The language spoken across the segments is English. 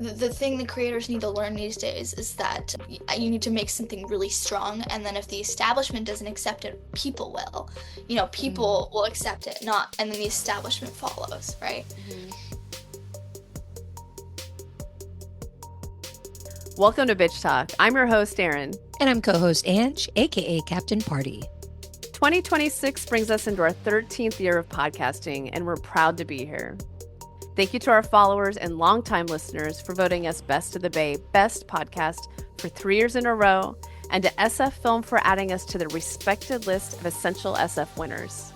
The thing the creators need to learn these days is that you need to make something really strong, and then if the establishment doesn't accept it, people will. People will accept it, not, and then the establishment follows, right? Mm-hmm. Welcome to Bitch Talk. I'm your host, Erin. And I'm co-host Ange, aka Captain Party. 2026 brings us into our 13th year of podcasting, and we're proud to be here. Thank you to our followers and longtime listeners for voting us Best of the Bay Best Podcast for 3 years in a row, and to SF Film for adding us to the respected list of essential SF winners.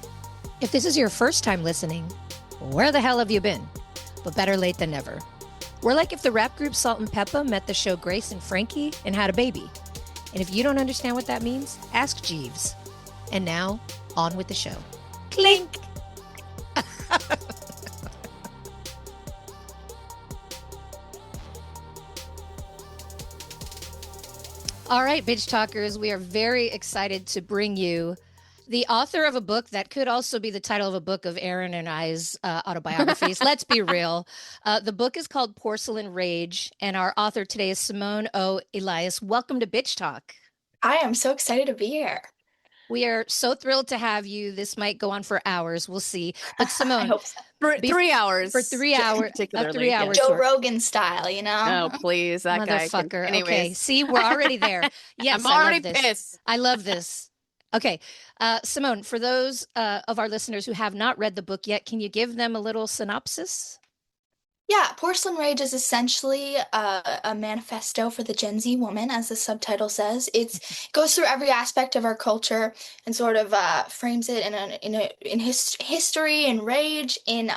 If this is your first time listening, where the hell have you been? But better late than never. We're like if the rap group Salt and Peppa met the show Grace and Frankie and had a baby. And if you don't understand what that means, ask Jeeves. And now, on with the show. Clink! All right, Bitch Talkers, we are very excited to bring you the author of a book that could also be the title of a book of Erin and I's autobiographies. Let's be real. The book is called Porcelain Rage, and our author today is Simone O. Elias. Welcome to Bitch Talk. I am so excited to be here. We are so thrilled to have you. This might go on for hours. We'll see. But Simone, I hope so. For 3 hours. For 3 hours. Particularly. 3 hours. Joe Rogan style, you know? Oh, please. That Motherfucker. guy. Anyways. Okay. See, we're already there. Yes, I'm already pissed. I love this. Okay. Simone, for those of our listeners who have not read the book yet, can you give them a little synopsis? Yeah, Porcelain Rage is essentially a manifesto for the Gen Z woman, as the subtitle says. It goes through every aspect of our culture and sort of frames it in history and rage, in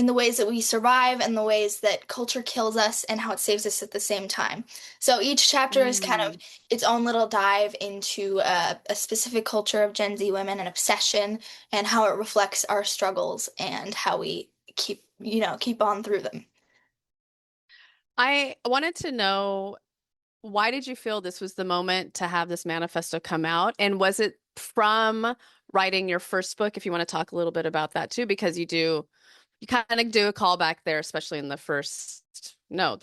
the ways that we survive and the ways that culture kills us and how it saves us at the same time. So each chapter is kind of its own little dive into a specific culture of Gen Z women, an obsession, and how it reflects our struggles and how we keep on through them. I wanted to know, why did you feel this was the moment to have this manifesto come out? And was it from writing your first book, if you want to talk a little bit about that too, because you kind of do a callback there, especially in the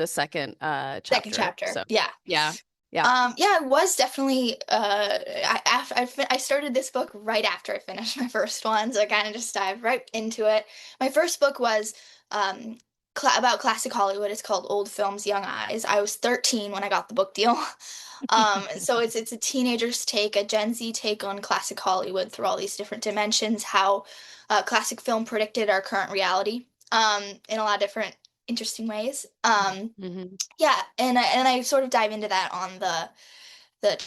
second chapter. Second chapter. So, yeah. It was definitely. I started this book right after I finished my first one, so I kind of just dived right into it. My first book was about classic Hollywood. It's called Old Films, Young Eyes. I was 13 when I got the book deal. So it's a teenager's take, a Gen Z take on classic Hollywood through all these different dimensions, how classic film predicted our current reality in a lot of different interesting ways. Yeah, and I sort of dive into that on the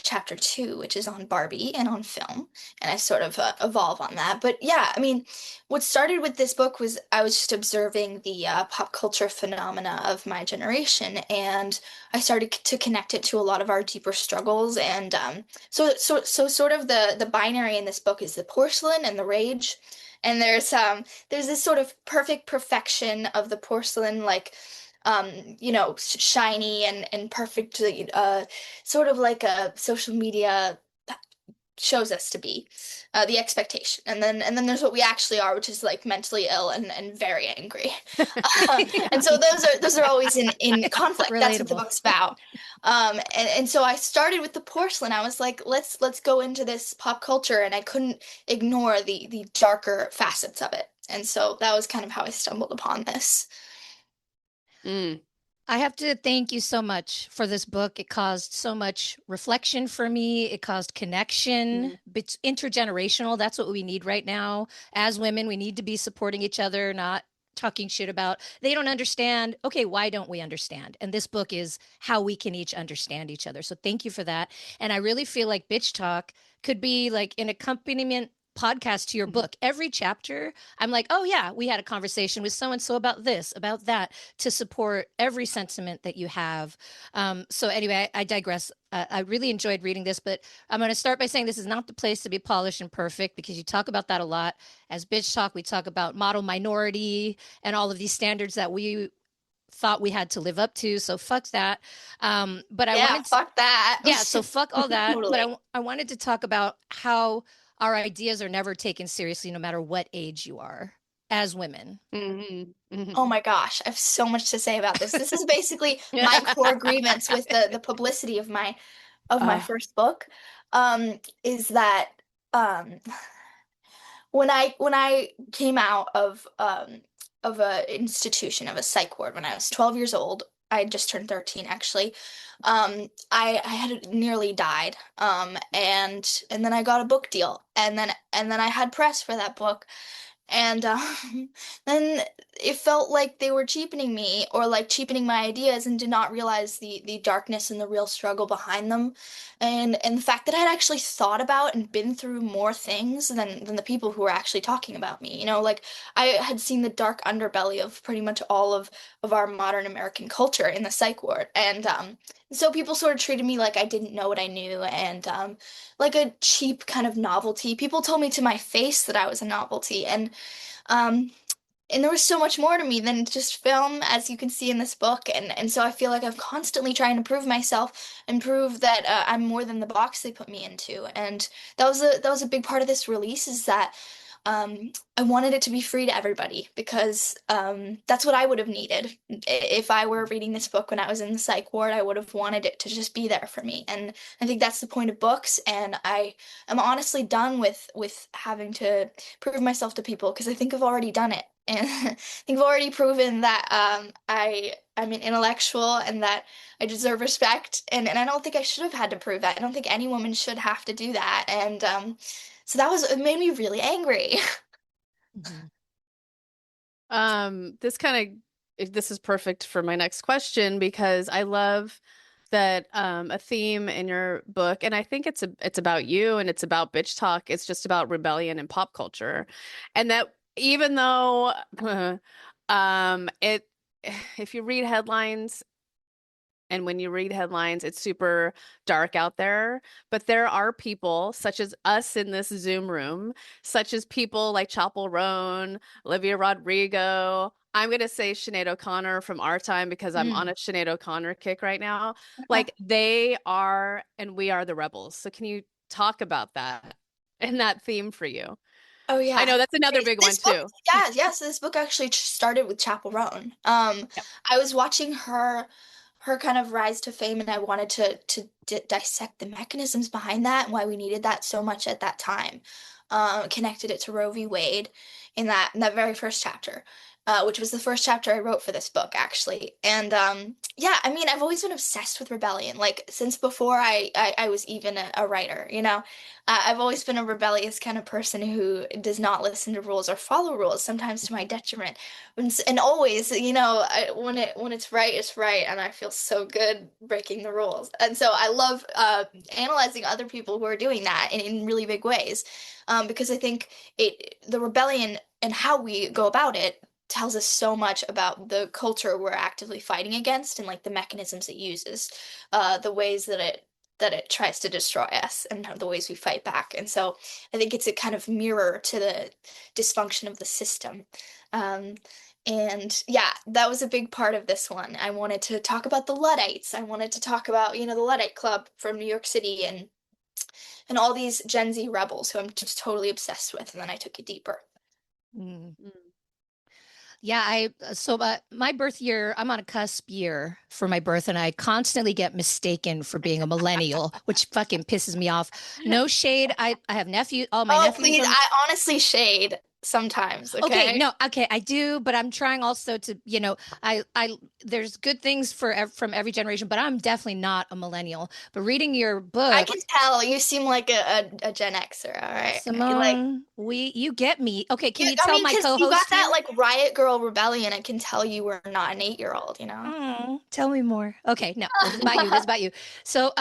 chapter 2, which is on Barbie and on film, and I sort of evolve on that. But yeah, I mean, what started with this book was I was just observing the pop culture phenomena of my generation, and I started to connect it to a lot of our deeper struggles. And so sort of the binary in this book is the porcelain and the rage. And there's this sort of perfect perfection of the porcelain, like shiny and perfectly sort of like a social media shows us to be, the expectation, and then there's what we actually are, which is like mentally ill and very angry. And so those are always in conflict. Relatable. That's what the book's about. And so I started with the porcelain. I was like, let's go into this pop culture, and I couldn't ignore the darker facets of it. And so that was kind of how I stumbled upon this. I have to thank you so much for this book. It caused so much reflection for me. It caused connection. It's intergenerational. That's what we need right now. As women, we need to be supporting each other, not talking shit about, they don't understand. Okay, why don't we understand? And this book is how we can each understand each other. So thank you for that. And I really feel like Bitch Talk could be like an accompaniment podcast to your book. Every chapter, I'm like, oh yeah, we had a conversation with so-and-so about this, about that, to support every sentiment that you have. So anyway, I digress. I really enjoyed reading this, but I'm going to start by saying this is not the place to be polished and perfect, because you talk about that a lot. As Bitch Talk, we talk about model minority and all of these standards that we thought we had to live up to. So fuck that. But I wanted to, fuck that. Yeah, so fuck all that. Totally. But I wanted to talk about how our ideas are never taken seriously, no matter what age you are. as women. Oh my gosh, I have so much to say about this. This is basically my core grievance with the publicity of my first book, is that um, when I came out of a institution of a psych ward when I was 12 years old. I had just turned 13 actually. I had nearly died. And then I got a book deal, and then I had press for that book. And then it felt like they were cheapening me, or like cheapening my ideas, and did not realize the darkness and the real struggle behind them. And the fact that I'd actually thought about and been through more things than the people who were actually talking about me. Like I had seen the dark underbelly of pretty much all of our modern American culture in the psych ward. And so people sort of treated me like I didn't know what I knew, and like a cheap kind of novelty. People told me to my face that I was a novelty, um, and there was so much more to me than just film, as you can see in this book. And so I feel like I'm constantly trying to prove myself and prove that I'm more than the box they put me into. And that was a big part of this release, is that I wanted it to be free to everybody, because that's what I would have needed. If I were reading this book when I was in the psych ward, I would have wanted it to just be there for me. And I think that's the point of books. And I am honestly done with having to prove myself to people, because I think I've already done it. And I think I've already proven that I'm an intellectual, and that I deserve respect. And I don't think I should have had to prove that. I don't think any woman should have to do that. And so it made me really angry. This is perfect for my next question, because I love that a theme in your book, and I think it's about you, and it's about bitch talk. It's just about rebellion and pop culture, and that even though it if you read headlines, and when you read headlines, it's super dark out there. But there are people, such as us in this Zoom room, such as people like Chapel Roan, Olivia Rodrigo. I'm going to say Sinead O'Connor from our time, because I'm on a Sinead O'Connor kick right now. Like, they are, and we are the rebels. So can you talk about that and that theme for you? Oh yeah. I know that's another big one too. Yeah. So this book actually started with Chapel Roan. Yep. I was watching her kind of rise to fame, and I wanted to dissect the mechanisms behind that, and why we needed that so much at that time. Connected it to Roe v. Wade in that very first chapter, which was the first chapter I wrote for this book, actually. And yeah, I mean, I've always been obsessed with rebellion, like since before I was even a writer. I've always been a rebellious kind of person who does not listen to rules or follow rules, sometimes to my detriment. And always, when it's right, it's right, and I feel so good breaking the rules. And so I love analyzing other people who are doing that in really big ways, because I think the rebellion and how we go about it tells us so much about the culture we're actively fighting against, and like the mechanisms it uses, the ways that it tries to destroy us, and the ways we fight back. And so I think it's a kind of mirror to the dysfunction of the system. Um, and yeah, that was a big part of this one. I wanted to talk about the Luddites. I wanted to talk about, the Luddite Club from New York City, and all these Gen Z rebels who I'm just totally obsessed with. And then I took it deeper. Mm. Yeah, so my birth year, I'm on a cusp year for my birth, and I constantly get mistaken for being a millennial, which fucking pisses me off. No shade. I have nephews, all my nephews. Please, I honestly shade sometimes. Okay, no, okay, I do, but I'm trying also to, I there's good things from every generation, but I'm definitely not a millennial. But reading your book, I can tell you seem like a Gen Xer. All right, Simone, you get me. Okay, can you tell my co-host you got that here? like Riot Girl rebellion? I can tell you were not an 8-year-old. Tell me more. Okay, no, this is about you. This is about you. So,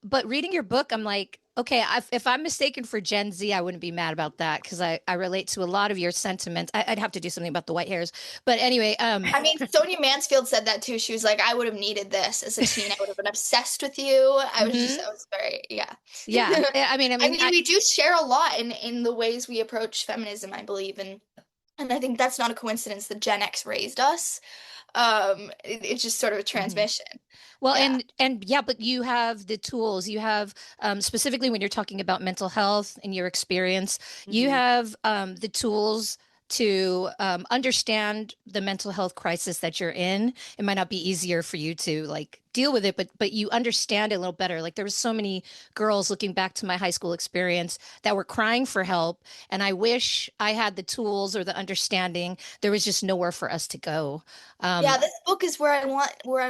but reading your book, I'm like, okay, if I'm mistaken for Gen Z, I wouldn't be mad about that, because I relate to a lot of your sentiments. I'd have to do something about the white hairs, but anyway, I mean, Sonia Mansfield said that too. She was like, I would have needed this as a teen. I would have been obsessed with you. I was very, yeah. Yeah. I mean, we do share a lot in the ways we approach feminism, I believe, and I think that's not a coincidence that Gen X raised us. It's just sort of a transmission. Well, yeah. and yeah, but you have the tools. You have specifically when you're talking about mental health and your experience, you have the tools to understand the mental health crisis that you're in. It might not be easier for you to like deal with it, but you understand it a little better. Like there was so many girls looking back to my high school experience that were crying for help, and I wish I had the tools or the understanding. There was just nowhere for us to go. Yeah, this book is where I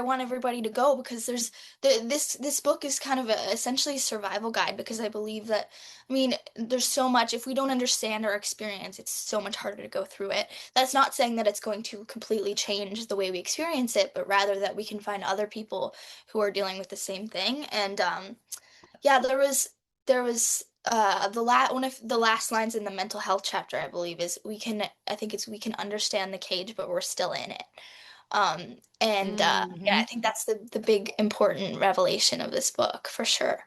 want everybody to go, because this book is kind of essentially a survival guide, because I believe that, I mean, there's so much, if we don't understand our experience, it's so much harder to go through it. That's not saying that it's going to completely change the way we experience it, but rather that we can find other people who are dealing with the same thing. And yeah, there was one of the last lines in the mental health chapter, I believe, is we can understand the cage, but we're still in it. And yeah, I Mhm. think that's the big important revelation of this book for sure.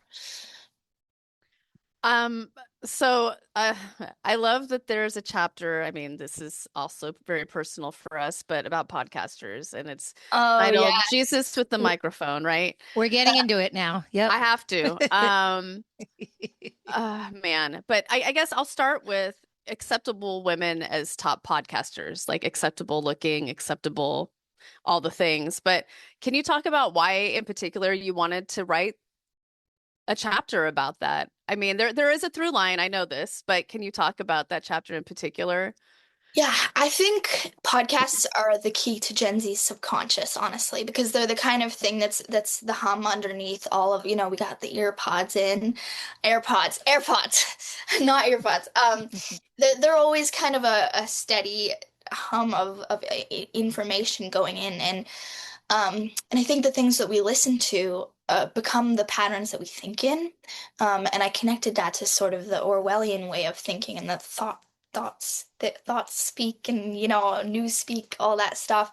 Um, so I love that there's a chapter. I mean, this is also very personal for us, but about podcasters, and it's Oh yeah. titled Jesus with the Microphone, right? We're getting into it now. Yep. I have to. Man, but I guess I'll start with acceptable women as top podcasters, like acceptable looking, acceptable, all the things. But can you talk about why in particular you wanted to write a chapter about that? I mean, there is a through line, I know this, but can you talk about that chapter in particular? Yeah, I think podcasts are the key to Gen Z's subconscious, honestly, because they're the kind of thing that's the hum underneath all of, we got the ear pods in, AirPods, not earpods. They're always kind of a steady hum of information going in, and I think the things that we listen to become the patterns that we think in. And I connected that to sort of the Orwellian way of thinking, and the thoughts speak, and news speak, all that stuff.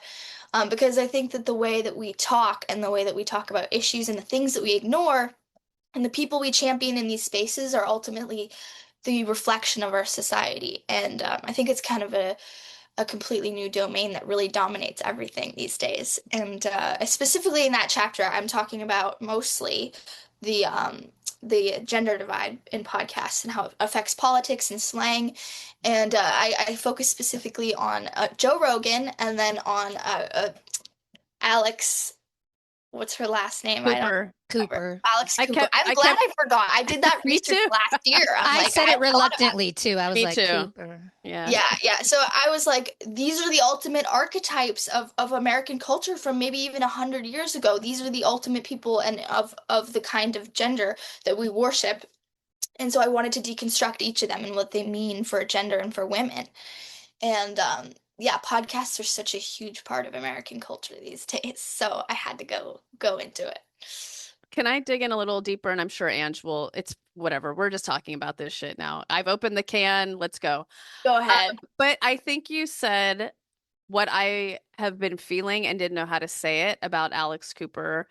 Because I think that the way that we talk, and the way that we talk about issues, and the things that we ignore, and the people we champion in these spaces, are ultimately the reflection of our society. And I think it's kind of a completely new domain that really dominates everything these days. And specifically in that chapter, I'm talking about mostly the um, the gender divide in podcasts, and how it affects politics and slang. And I focus specifically on Joe Rogan, and then on Alex. What's her last name? I don't Cooper. remember. Cooper. Alex Cooper. I'm I glad kept, I forgot. I did that me research too. last year. I'm I like, said I it thought about. reluctantly too. I was Me like, too. Cooper. Yeah. Yeah, yeah. So I was like, these are the ultimate archetypes of American culture from maybe even 100 years ago. These are the ultimate people, and of the kind of gender that we worship. And so I wanted to deconstruct each of them and what they mean for gender and for women. And yeah, podcasts are such a huge part of American culture these days. So I had to go into it. Can I dig in a little deeper? And I'm sure Ange will, it's whatever. We're just talking about this shit now. I've opened the can. Let's go. Go ahead. But I think you said what I have been feeling and didn't know how to say it about Alex Cooper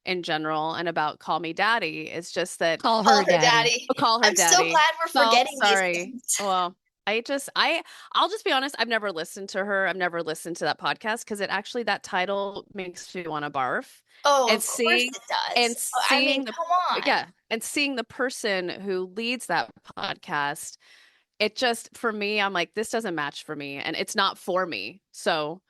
in general and about Call Me Daddy. Is just that Call Call her her daddy. daddy. I'll call her I'm so daddy. glad we're Well, forgetting these sorry. things. Well, I'll just be honest. I've never listened to her. I've never listened to that podcast because it actually, that title makes me want to barf. Oh, And of course seeing it does. and I mean, seeing the come on. yeah, and seeing the person who leads that podcast, it just, for me, I'm like, this doesn't match for me, and it's not for me. So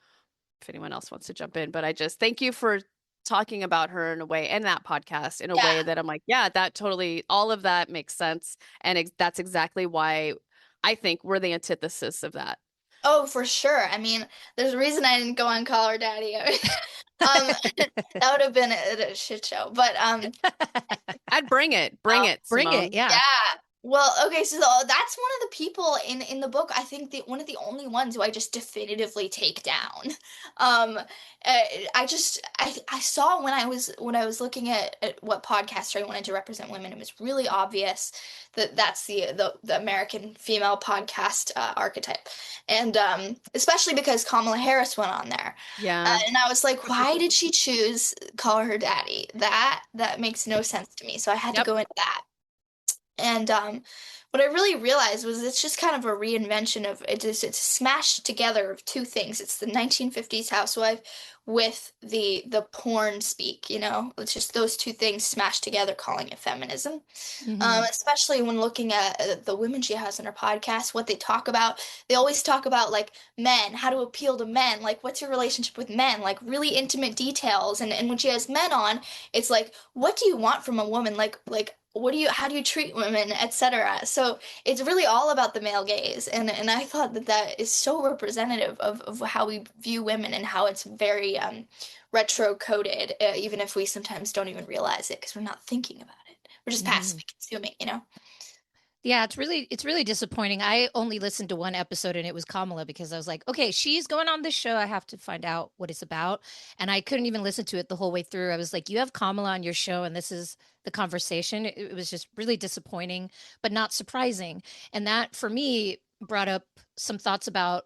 if anyone else wants to jump in, but I just thank you for talking about her in a way, and that podcast in a Yeah. way that I'm like, yeah, that totally, all of that makes sense. And that's exactly why I think we're the antithesis of that. Oh, for sure. I mean, there's a reason I didn't go on Call Her Daddy. That would have been a shit show. But I'd bring um, it, Bring it. Simone. Yeah. yeah. Well, okay, so that's one of the people in the book. I think one of the only ones who I just definitively take down. Um, I saw when I was looking at what podcaster I wanted to represent women, it was really obvious that that's the American female podcast archetype, and especially because Kamala Harris went on there, Yeah. and I was like, why did she choose Call Her Daddy? That makes no sense to me. So I had to Yep. go into that. And when what I really realized was it's just kind of a reinvention of it's smashed together of two things. It's the 1950s housewife with the porn speak, you know? It's just those two things smashed together, calling it feminism. Hmm. Especially when looking at the women she has on her podcast, what they talk about. They always talk about like men, how to appeal to men, like what's your relationship with men, like really intimate details. And when she has men on, it's like, what do you want from a woman? Like what do you how do you treat women, etc. So it's really all about the male gaze, and I thought that that is so representative of how we view women and how it's very retro coded, even if we sometimes don't even realize it because we're not thinking about it. We're just Hmm. passively consuming, you know? Yeah, it's really disappointing. I only listened to one episode and it was Kamala because I was like, okay, she's going on this show. I have to find out what it's about. And I couldn't even listen to it the whole way through. I was like, you have Kamala on your show and this is the conversation. It was just really disappointing, but not surprising. And that for me brought up some thoughts about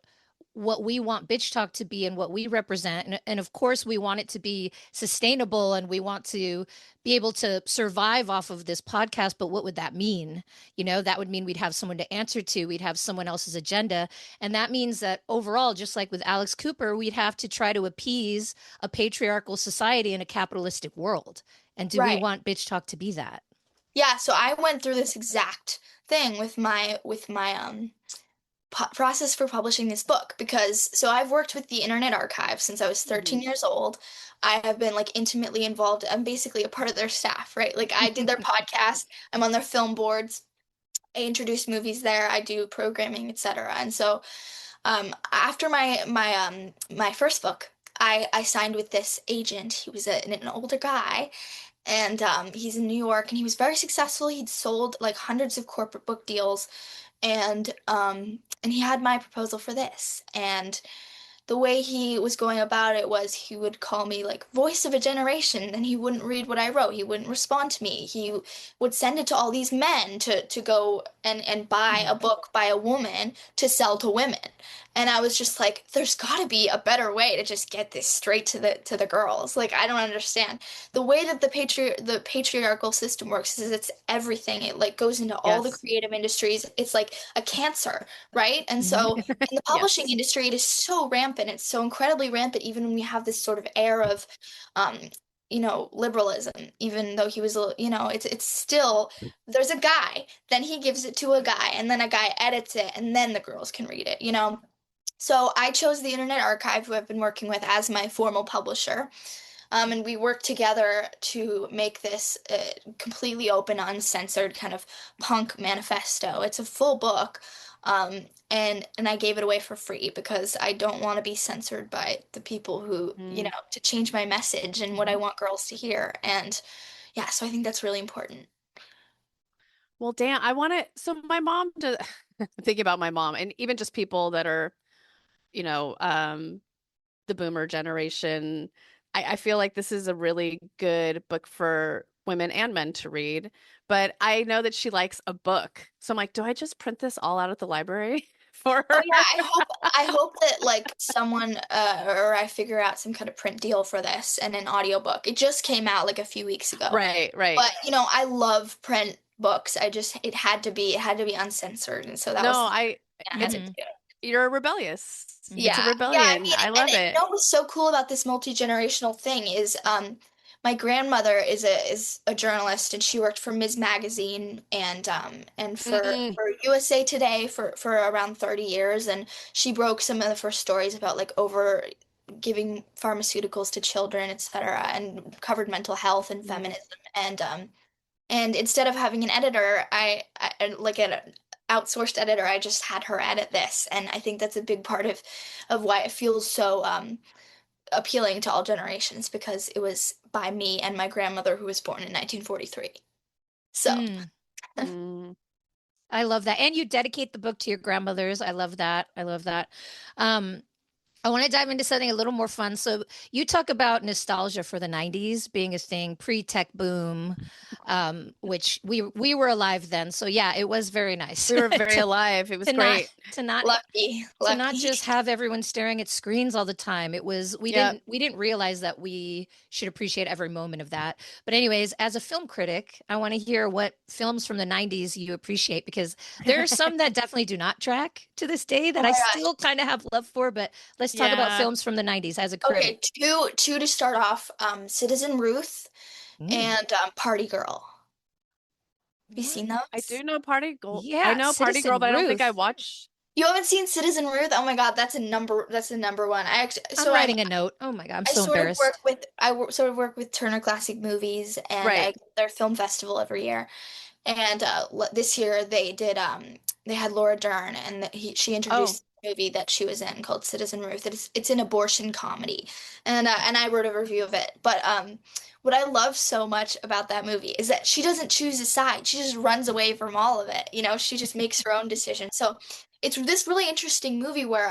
what we want bitch talk to be and what we represent. And of course, we want it to be sustainable and we want to be able to survive off of this podcast. But what would that mean? That would mean we'd have someone to answer to, we'd have someone else's agenda. And that means that overall, just like with Alex Cooper, we'd have to try to appease a patriarchal society in a capitalistic world. And do we Right. want bitch talk to be that? Yeah, so I went through this exact thing with my process for publishing this book because so I've worked with the Internet Archive since I was 13 Mhm. years old. I have been like intimately involved. I'm basically a part of their staff, right? Like I did their podcast, I'm on their film boards. I introduce movies there, I do programming, etc. And so after my first book, I signed with this agent. He was an older guy, and he's in New York, and he was very successful. He'd sold like hundreds of corporate book deals, and he had my proposal for this, and the way he was going about it was he would call me like voice of a generation, and he wouldn't read what I wrote. He wouldn't respond to me. He would send it to all these men to go and buy a book by a woman to sell to women. And I was just like, there's got to be a better way to just get this straight to the girls. Like I don't understand. The way that the patriarchal system works is it's everything. It like goes into all the Yes. creative industries. It's like a cancer, right? And so Mhm. in the publishing Yes. industry, it is so rampant. It's so incredibly rampant, even when we have this sort of air of, um, liberalism. Even though he was, it's still there's a guy, then he gives it to a guy, and then a guy edits it, and then the girls can read it, you know. So I chose the Internet Archive, who I've been working with as my formal publisher. And we worked together to make this completely open, uncensored kind of punk manifesto. It's a full book, and I gave it away for free because I don't want to be censored by the people who, Mm. to change my message and what I Mhm. want girls to hear. And yeah, so I think that's really important. Well, Dan, I want to. So my mom does think about my mom, and even just people that are, you know, the boomer generation. I feel like this is a really good book for women and men to read. But I know that she likes a book, so I'm like, do I just print this all out at the library for Oh her? yeah, I hope that like someone or I figure out some kind of print deal for this and an audiobook. It just came out like a few weeks ago. Right, right. But I love print books. It had to be uncensored, and so that was No, something I. I had to Mhm. do. You're rebellious. It's a Mhm. Yeah. Yeah, I rebellion. mean, I and love it. what's so cool about this multi-generational thing is my grandmother is a journalist, and she worked for Ms. Magazine and Mm, for USA Today for around 30 years, and she broke some of the first stories about like over giving pharmaceuticals to children, etc., and covered mental health and mm. feminism. And instead of having an editor, like an outsourced editor, I just had her edit this. And I think that's a big part of why it feels so appealing to all generations because it was by me and my grandmother who was born in 1943. So, Mm. Mm. I love that. And you dedicate the book to your grandmothers. I love that. I love that. Um, I want to dive into something a little more fun. So you talk about nostalgia for the 90s being a thing, pre-tech boom, which we were alive then. So yeah, it was very nice We were very to alive. It was to not great. to not Lucky, to not lucky. just have everyone staring at screens all the time. It was Yep. we didn't realize that we should appreciate every moment of that. But anyways, as a film critic, I want to hear what films from the 90s you appreciate, because there are some that definitely do not track to this day Oh that I my gosh. still kind of have love for, but let's talk about Yeah. films from the 90s as a critic. Okay, two to start off. Citizen Ruth Mm. and Party Girl. Have you What? seen I those? do know Party Girl. I Yeah, know Party Girl, Citizen but I don't think I Ruth. watched. You haven't seen Citizen Ruth? Oh my God, that's a number one. I actually I'm so writing a note. Oh my God, I'm I so sort of work embarrassed. with sort of work with Turner Classic Movies, and I Right. go to their film festival every year. And this year they had Laura Dern, and she Oh. introduced a movie that she was in called Citizen Ruth. It's an abortion comedy, and I wrote a review of it. But what I love so much about that movie is that she doesn't choose a side. She just runs away from all of it. You know, she just makes her own decision. So it's this really interesting movie where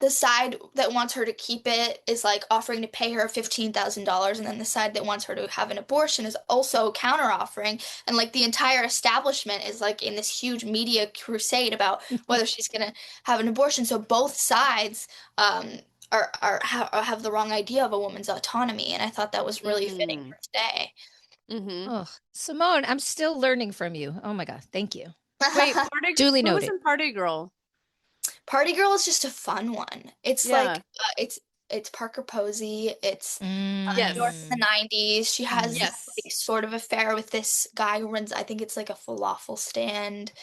the side that wants her to keep it is like offering to pay her $15,000, and then the side that wants her to have an abortion is also counter offering, and like the entire establishment is like in this huge media crusade about whether she's gonna have an abortion. So both sides have the wrong idea of a woman's autonomy, and I thought that was really fitting Mm. for today. Mm-hmm. Oh, Simone, I'm still learning from you. Oh my God, thank you. Wait, Party. Duly Who was noted. in Party Girl? Party Girl is just a fun one. It's Yeah. like it's Parker Posey. It's New York in Mm, the 90s. She has this mm. like Yes. sort of affair with this guy who runs, I think it's like a falafel stand,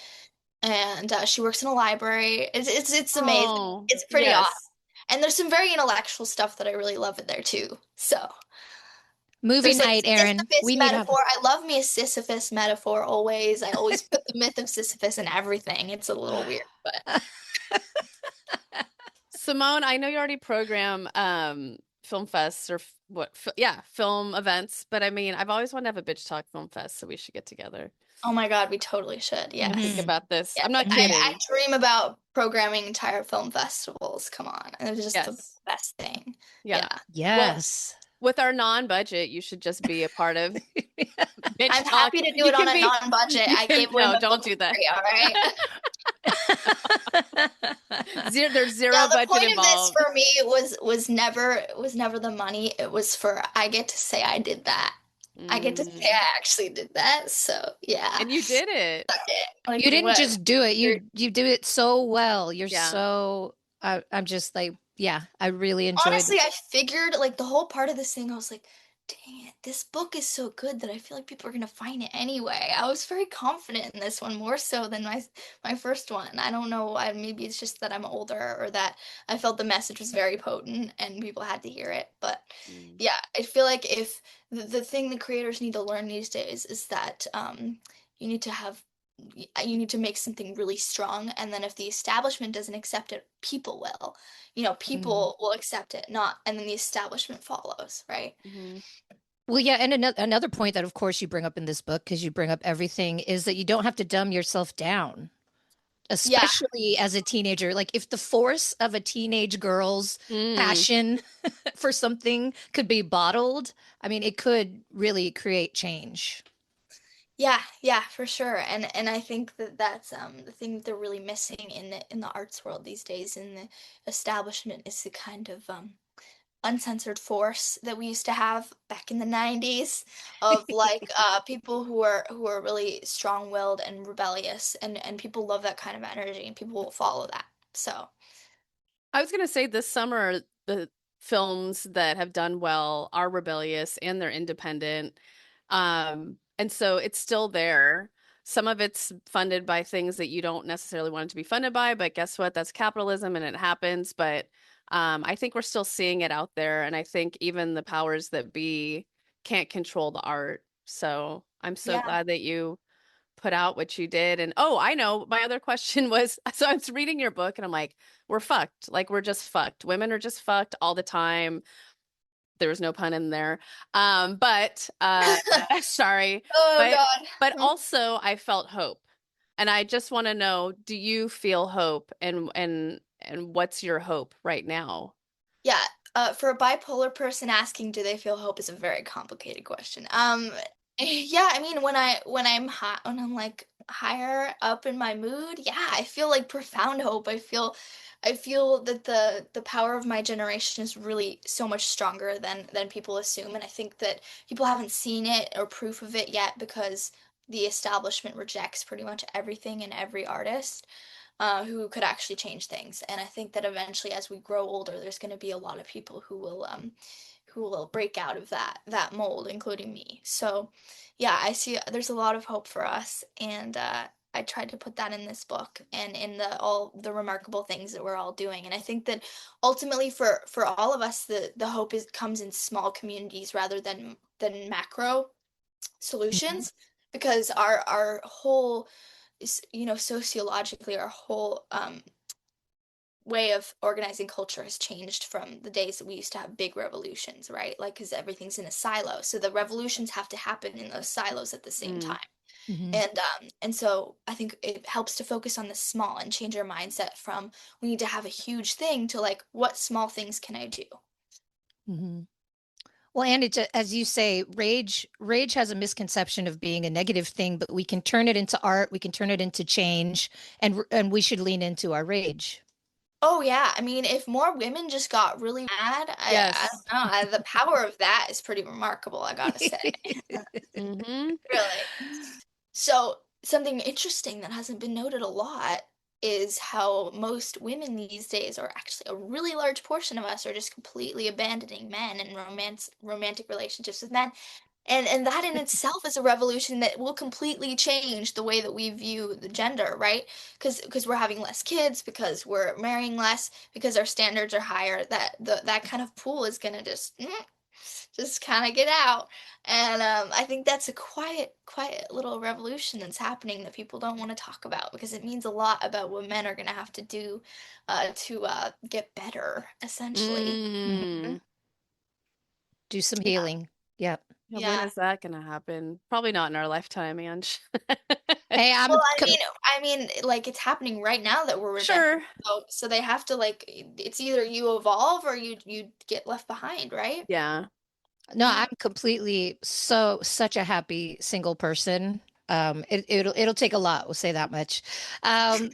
and she works in a library. It's amazing. Oh, It's pretty awesome. yes. And there's some very intellectual stuff that I really love in there too. So Movie there's like night, Aaron. Sisyphus We need to have. metaphor. I love me a Sisyphus metaphor always. I always put the myth of Sisyphus in everything. It's a little weird, but Simone, I know you already program film fests or yeah, film events, but I mean, I've always wanted to have a bitch talk film fest, so we should get together oh my God, we totally should. and think Yes. Mhm. about this. Yes. I'm not I kidding. dream about programming entire film festivals. Come on. It's just the Yes. best thing. Yeah. Yeah. Well, Yes. with our non-budget, you should just be a part of bitch I'm talk. happy to do You it on can a be non-budget. you I can gave away no, my don't book do for that. free, all right? There's Yeah, zero the budget point of this involved. for me was never the money. It was for I get to say I did that. I get to say Mm. I actually did that. So yeah, And you did it. suck it. Like You didn't what? just do it. You do it so well. You're Yeah. so I'm just like, yeah, I really enjoyed. Honestly, I figured like the whole part of this thing, I was like, dang it, this book is so good that I feel like people are gonna find it anyway. I was very confident in this one, more so than my first one. I don't know, maybe it's just that I'm older or that I felt the message was very potent and people had to hear it. But Mm. yeah, I feel like if the thing the creators need to learn these days is that you need to have you need to make something really strong, and then if the establishment doesn't accept it, people will. You know, Mhm. people will accept it, not, and then the establishment follows, right? Mhm. Well, yeah, and another point that, of course, you bring up in this book, because you bring up everything, is that you don't have to dumb yourself down, Yeah, especially as a teenager. Like, if the force of a teenage girl's Mm. passion for something could be bottled, I mean, it could really create change. yeah, for sure. And I think that that's the thing that they're really missing in the arts world these days in the establishment is the kind of uncensored force that we used to have back in the 90s of like people who are really strong-willed and rebellious, and people love that kind of energy and people will follow that. So, I was gonna say this summer, the films that have done well are rebellious and they're independent. And so it's still there. Some of it's funded by things that you don't necessarily want it to be funded by, but guess what? That's capitalism and it happens. But I think we're still seeing it out there. And I think even the powers that be can't control the art. So I'm so yeah. glad that you put out what you did. And oh, I know. My other question was so I was reading your book and I'm like, we're fucked. Like we're just fucked. Women are just fucked all the time. There was no pun in there. But sorry. Oh But but God. also I felt hope. And I just want to know, do you feel hope and what's your hope right now? Yeah, for a bipolar person asking, do they feel hope is a very complicated question. Yeah, I mean, when I'm like higher up in my mood, yeah, I feel like profound hope. I feel that the power of my generation is really so much stronger than people assume, and I think that people haven't seen it or proof of it yet because the establishment rejects pretty much everything and every artist who could actually change things. And I think that eventually, as we grow older, there's going to be a lot of people who will break out of that mold, including me. So, yeah, I see there's a lot of hope for us, and I tried to put that in this book and in the all the remarkable things that we're all doing. And I think that ultimately, for all of us, the hope comes in small communities rather than macro Mhm. solutions, because our whole sociologically, our whole way of organizing culture has changed from the days that we used to have big revolutions, right? Like, because everything's in a silo, so the revolutions have to happen in those silos at the same Mm. time. Mhm. And so I think it helps to focus on the small and change our mindset from we need to have a huge thing to like, what small things can I do? Mhm. Well, and as you say, rage has a misconception of being a negative thing, but we can turn it into art, we can turn it into change, and we should lean into our rage. Oh yeah, I mean, if more women just got really mad, I Yes. don't know, the power of that is pretty remarkable, I gotta say. Mm-hmm. Really. So, something interesting that hasn't been noted a lot is how most women these days, or actually a really large portion of us, are just completely abandoning men and romantic relationships with men. And that in itself is a revolution that will completely change the way that we view the gender, right? Because we're having less kids, because we're marrying less, because our standards are higher, that kind of pool is gonna just kind of get out. And I think that's a quiet little revolution that's happening that people don't want to talk about, because it means a lot about what men are going to have to do to get better, essentially. Mhm. Mm. Do some Yeah, healing. Yep. Yeah, when yeah. is that gonna happen? Probably not in our lifetime, Ange. Hey, Well, I mean, like it's happening right now that we're rejected. Sure. So they have to like it's either you evolve or you get left behind, right? Yeah. no, Yeah. I'm completely such a happy single person. It'll take a lot, we'll say that much. Um,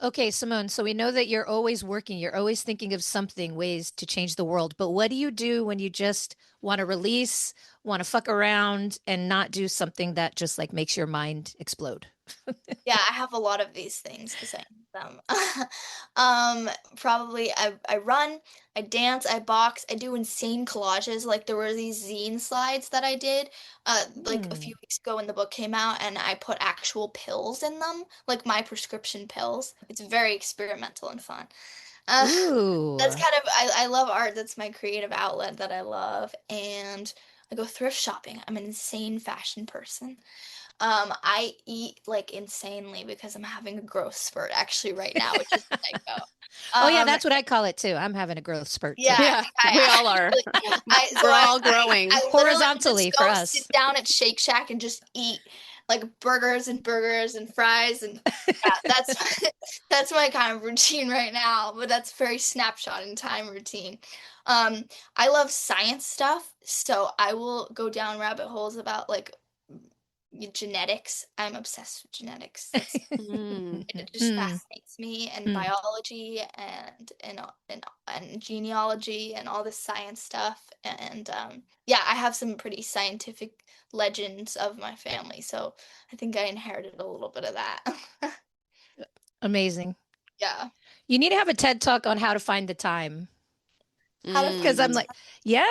Okay, Simone, so we know that you're always working, you're always thinking of something, ways to change the world. But what do you do when you just want to release, want to fuck around, and not do something that just like makes your mind explode? Yeah, I have a lot of these things to say them. Probably I run, I dance, I box, I do insane collages. Like there were these zine slides that I did like a Hmm. few weeks ago when the book came out, and I put actual pills in them, like my prescription pills. It's very experimental and fun. Uh, that's Ooh. kind of I love art. That's my creative outlet that I love. And I go thrift shopping. I'm an insane fashion person. I eat like insanely because I'm having a growth spurt actually right now, which is psycho. Oh yeah, Um, that's what I call it too. I'm having a growth spurt yeah, too. I Yeah, think we all I are. actually, I so We're all growing. I literally will Horizontally just for go sit us. down at Shake Shack and just eat like burgers and fries, and yeah, that's that's my kind of routine right now. But that's very snapshot in time routine. Um, I love science stuff, so I will go down rabbit holes about like genetics. I'm obsessed with genetics. That's Mm. it just Mm, fascinates me, and mm, biology and genealogy and all this science stuff. And yeah, I have some pretty scientific legends of my family, so I think I inherited a little bit of that. amazing. Yeah. You need to have a TED talk on how to find the time. How to find Because the Mm. I'm like,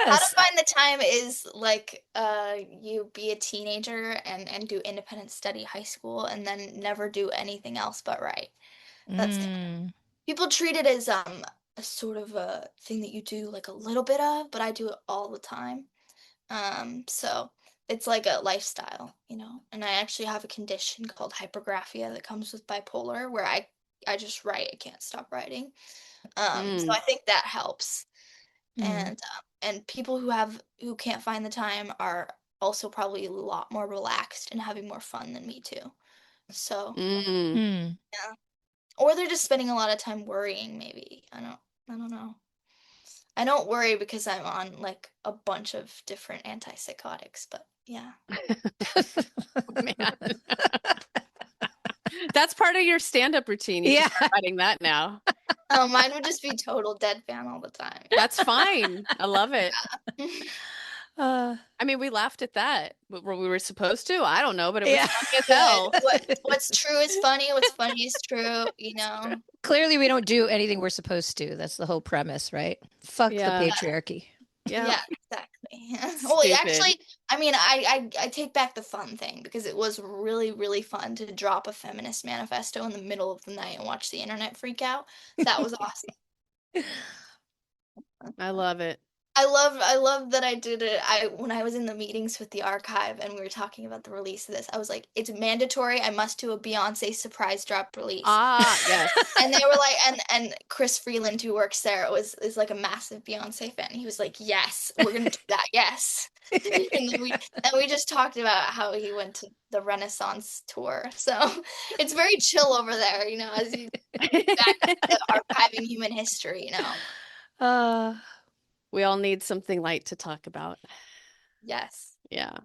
how to yes. find the time is like you be a teenager and do independent study high school and then never do anything else but write. That's Mm, People treat it as a sort of a thing that you do like a little bit of, but I do it all the time. So it's like a lifestyle, you know. And I actually have a condition called hypergraphia that comes with bipolar, where I just write, I can't stop writing. So Mm. I think that helps. mm, And people who can't find the time are also probably a lot more relaxed and having more fun than me too. So Mm. mm. yeah. Or they're just spending a lot of time worrying, maybe. I don't know. I don't worry because I'm on like a bunch of different antipsychotics, but yeah. Man. That's part of your stand-up routine. You should start writing that now. Oh, mine would just be total deadpan all the time. That's fine. I love it. Yeah. I mean, we laughed at that. Were we supposed to? I don't know, but it was funny as hell. What's true is funny. What's funny is true, Clearly, we don't do anything we're supposed to. That's the whole premise, right? Fuck the patriarchy. Yeah, exactly. Well, actually, I mean, I take back the fun thing because it was really, really fun to drop a feminist manifesto in the middle of the night and watch the internet freak out. That was awesome. I love it. I love that I did it. When I was in the meetings with the archive and we were talking about the release of this, I was like, it's mandatory. I must do a Beyonce surprise drop release. Yes. And they were like, and Chris Freeland, who works there, is like a massive Beyonce fan. He was like, yes, we're gonna do that. Yes. And we just talked about how he went to the Renaissance tour. So it's very chill over there, as you back to archiving human history, We all need something light to talk about. Yes. Yeah.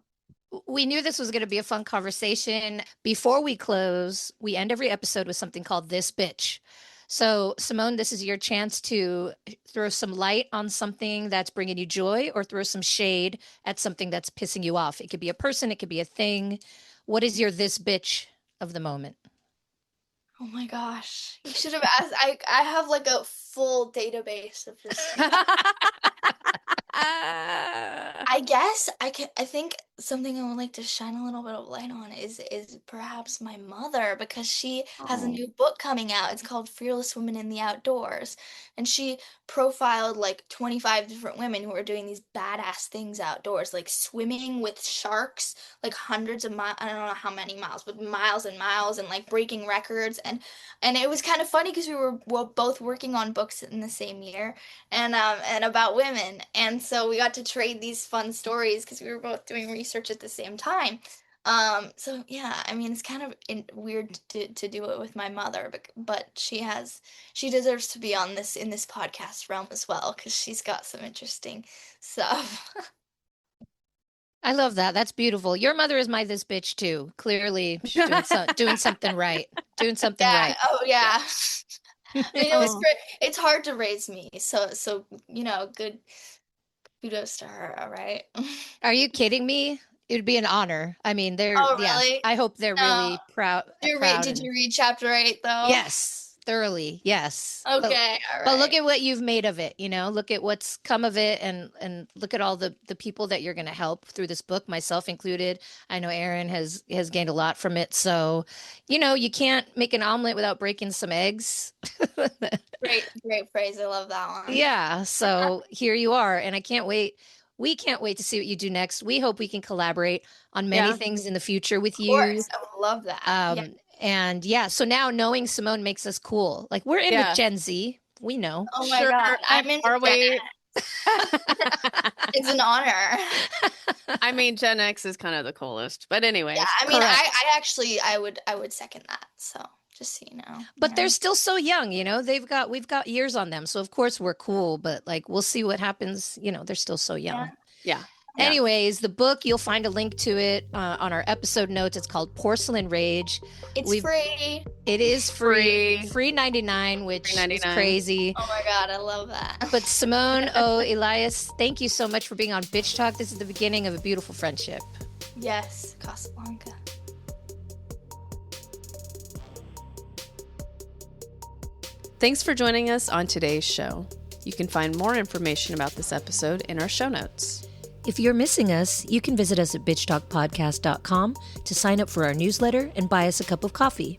We knew this was going to be a fun conversation. Before we close, we end every episode with something called This Bitch. So, Simone, this is your chance to throw some light on something that's bringing you joy or throw some shade at something that's pissing you off. It could be a person, it could be a thing. What is your This Bitch of the moment? Oh my gosh. You should have asked. I have like a full database of this. I guess I think something I would like to shine a little bit of light on is perhaps my mother, because she has a new book coming out. It's called Fearless Women in the Outdoors. And she profiled like 25 different women who are doing these badass things outdoors, like swimming with sharks, like hundreds of miles, I don't know how many miles, but miles and miles, and like breaking records. And it was kind of funny because we were both working on books in the same year and about women. And so we got to trade these fun stories because we were both doing research at the same time. So yeah, I mean, it's kind of weird to do it with my mother, but she deserves to be in this podcast realm as well, because she's got some interesting stuff. I love that. That's beautiful. Your mother is my This Bitch too. Clearly doing something right. Doing something right. Oh yeah. I mean, it's hard to raise me, so good kudos to her, all right? Are you kidding me? It would be an honor. I mean, really? Yeah, I hope they're really proud. Did you read chapter 8 though? Yes. Thoroughly, yes. Okay, all right. But look at what you've made of it, look at what's come of it, and look at all the people that you're going to help through this book, myself included. I know Erin has gained a lot from it. So, you can't make an omelet without breaking some eggs. Great phrase. I love that one. Yeah. So here you are. And I can't wait. We can't wait to see what you do next. We hope we can collaborate on many things in the future with you. Of course, I would love that. And so now knowing Simone makes us cool. Like, we're in with Gen Z. We know. Oh my God. I'm in with Gen X. It's an honor. I mean, Gen X is kind of the coolest. But anyway. Yeah, I mean, I would second that. So just so you know. But they're still so young, we've got years on them. So of course we're cool, but like, we'll see what happens. They're still so young. Yeah. Anyways, the book, you'll find a link to it on our episode notes. It's called Porcelain Rage. It's free. It is free. Free 99, which is crazy. Oh my God, I love that. But Simone, Elias, thank you so much for being on Bitch Talk. This is the beginning of a beautiful friendship. Yes, Casablanca. Thanks for joining us on today's show. You can find more information about this episode in our show notes. If you're missing us, you can visit us at bitchtalkpodcast.com to sign up for our newsletter and buy us a cup of coffee.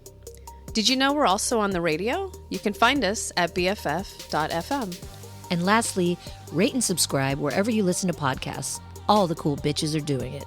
Did you know we're also on the radio? You can find us at bff.fm. And lastly, rate and subscribe wherever you listen to podcasts. All the cool bitches are doing it.